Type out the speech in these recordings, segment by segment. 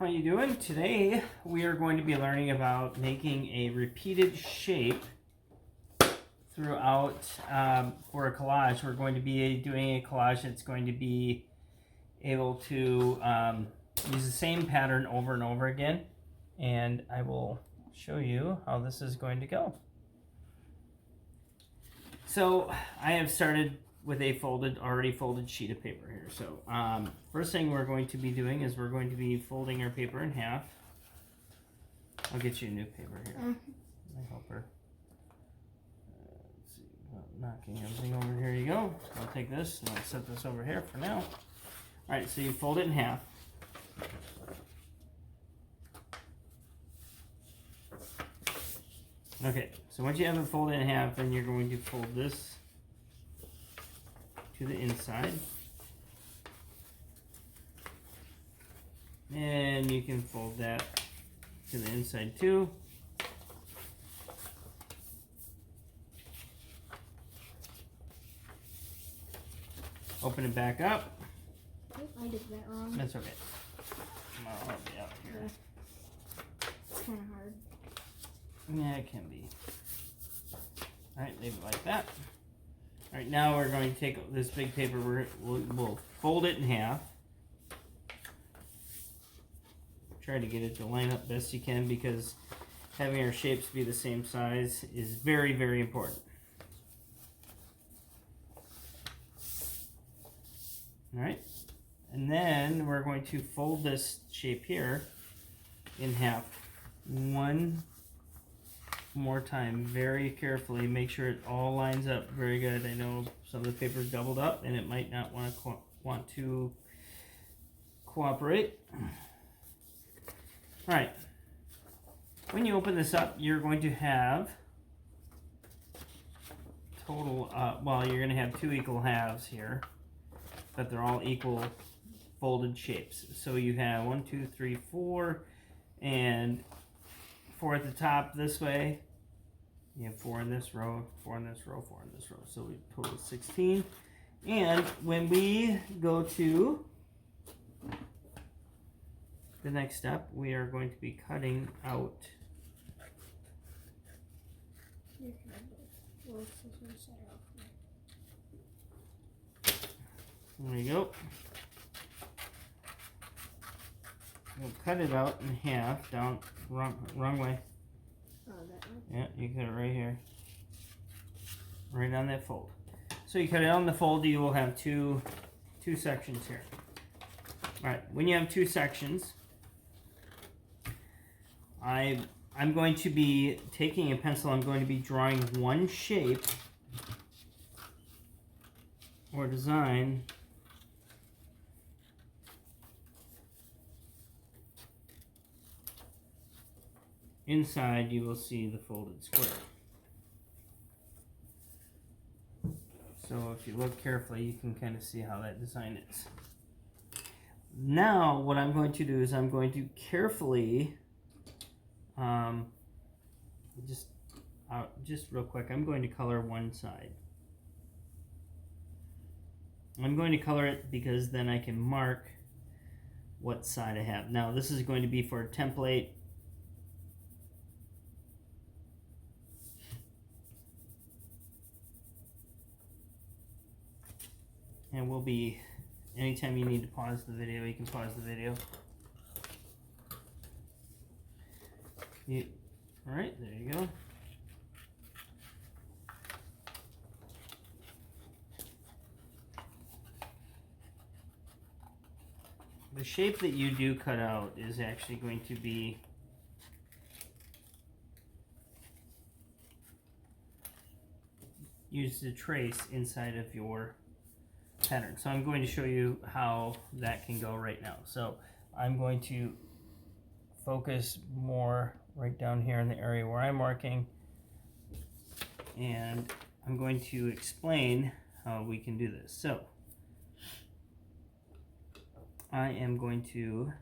How you doing? Today we are going to be learning about making a repeated shape throughout for a collage. We're going to be doing a collage that's going to be able to use the same pattern over and over again, and I will show you how this is going to go. So I have started with a already folded sheet of paper here. So first thing we're going to be doing is we're going to be folding our paper in half. I'll get you a new paper here. My helper. Let's see, knocking everything over. Here you go. I'll take this and I'll set this over here for now. All right, so you fold it in half. Okay, so once you have it folded in half, then you're going to fold this to the inside, and you can fold that to the inside too. Open it back up. Oh, I did that wrong. That's okay. I'll help you out here. It's kind of hard. Yeah, it can be. Alright, leave it like that. Alright, now we're going to take this big paper, we'll fold it in half. Try to get it to line up best you can, because having our shapes be the same size is very, very important. Alright, and then we're going to fold this shape here in half one more time very carefully. Make sure it all lines up very good. I know some of the paper is doubled up and it might not want to cooperate. All right, when you open this up, you're going to have total well, you're going to have two equal halves here, but they're all equal folded shapes. So you have 1, 2, 3, 4, and 4 at the top this way. You have 4 in this row, 4 in this row, 4 in this row. So we total 16. And when we go to the next step, we are going to be cutting out. There you go. We'll cut it out in half, down, wrong way. Oh, that one? Yeah, you cut it right here. Right on that fold. So you cut it on the fold, you will have two sections here. Alright, when you have two sections, I'm going to be taking a pencil, I'm going to be drawing one shape or design inside. You will see the folded square. So if you look carefully, you can kind of see how that design is. Now what I'm going to do is I'm going to carefully just real quick, I'm going to color one side. I'm going to color it because then I can mark what side I have. Now this is going to be for a template. And we'll be, anytime you need to pause the video, you can pause the video. Alright, there you go. The shape that you do cut out is actually going to be used to trace inside of your pattern. So I'm going to show you how that can go right now. So I'm going to focus more right down here in the area where I'm marking, and I'm going to explain how we can do this. So I am going to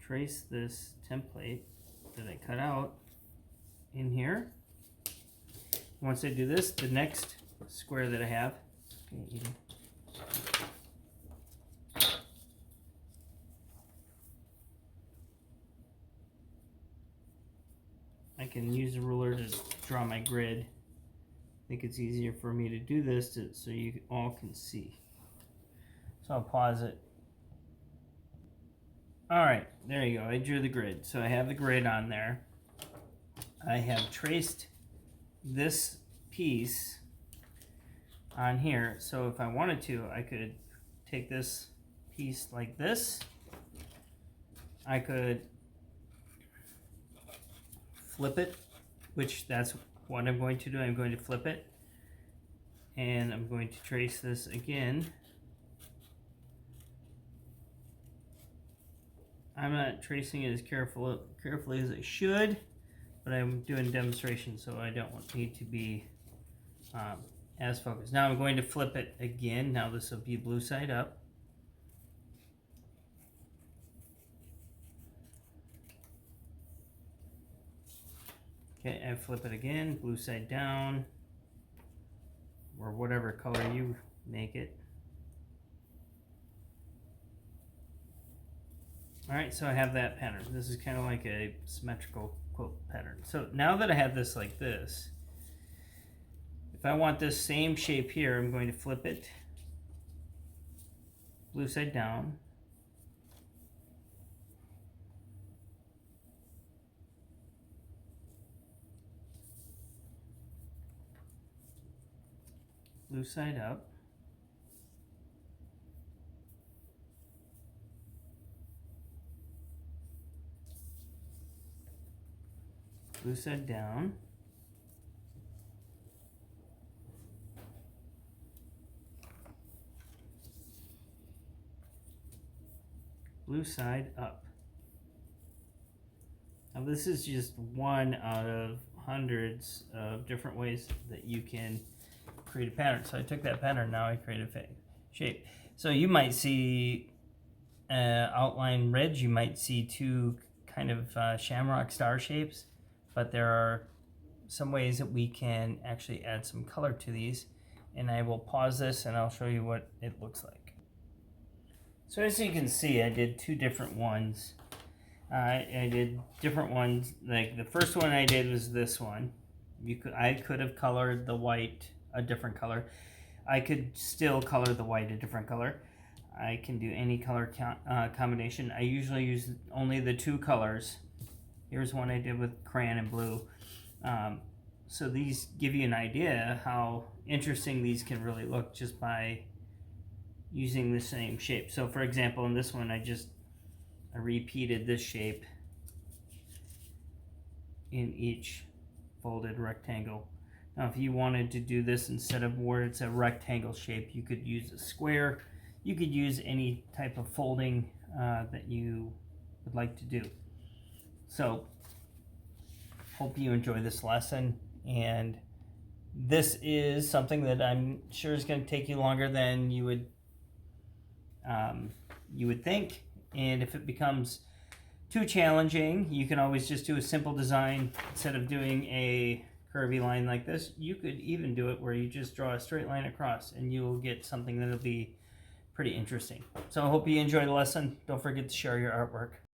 trace this template that I cut out in here. Once I do this, the next square that I have, can use a ruler to draw my grid. I think it's easier for me to do this so you all can see. So I'll pause it. Alright, there you go. I drew the grid. So I have the grid on there. I have traced this piece on here. So if I wanted to, I could take this piece like this. I could flip it, which that's what I'm going to do. I'm going to flip it. And I'm going to trace this again. I'm not tracing it as carefully as I should, but I'm doing demonstration, so I don't need to be as focused. Now I'm going to flip it again. Now this will be blue side up. Okay, I flip it again, blue side down, or whatever color you make it. Alright, so I have that pattern. This is kind of like a symmetrical quilt pattern. So now that I have this like this, if I want this same shape here, I'm going to flip it blue side down. Blue side up. Blue side down. Blue side up. Now this is just one out of hundreds of different ways that you can create a pattern. So I took that pattern, now I created a shape. So you might see outline ridge, you might see two kind of shamrock star shapes, but there are some ways that we can actually add some color to these. And I will pause this and I'll show you what it looks like. So as you can see, I did two different ones. I did different ones. Like the first one I did was this one. I could have colored the white a different color. I could still color the white a different color. I can do any color combination. I usually use only the two colors. Here's one I did with crayon and blue. So these give you an idea how interesting these can really look just by using the same shape. So for example, in this one, I repeated this shape in each folded rectangle. Now if you wanted to do this instead of where it's a rectangle shape, you could use a square. You could use any type of folding that you would like to do. So hope you enjoy this lesson, and this is something that I'm sure is going to take you longer than you would think, and if it becomes too challenging, you can always just do a simple design. Instead of doing a curvy line like this, you could even do it where you just draw a straight line across and you will get something that'll be pretty interesting. So I hope you enjoy the lesson. Don't forget to share your artwork.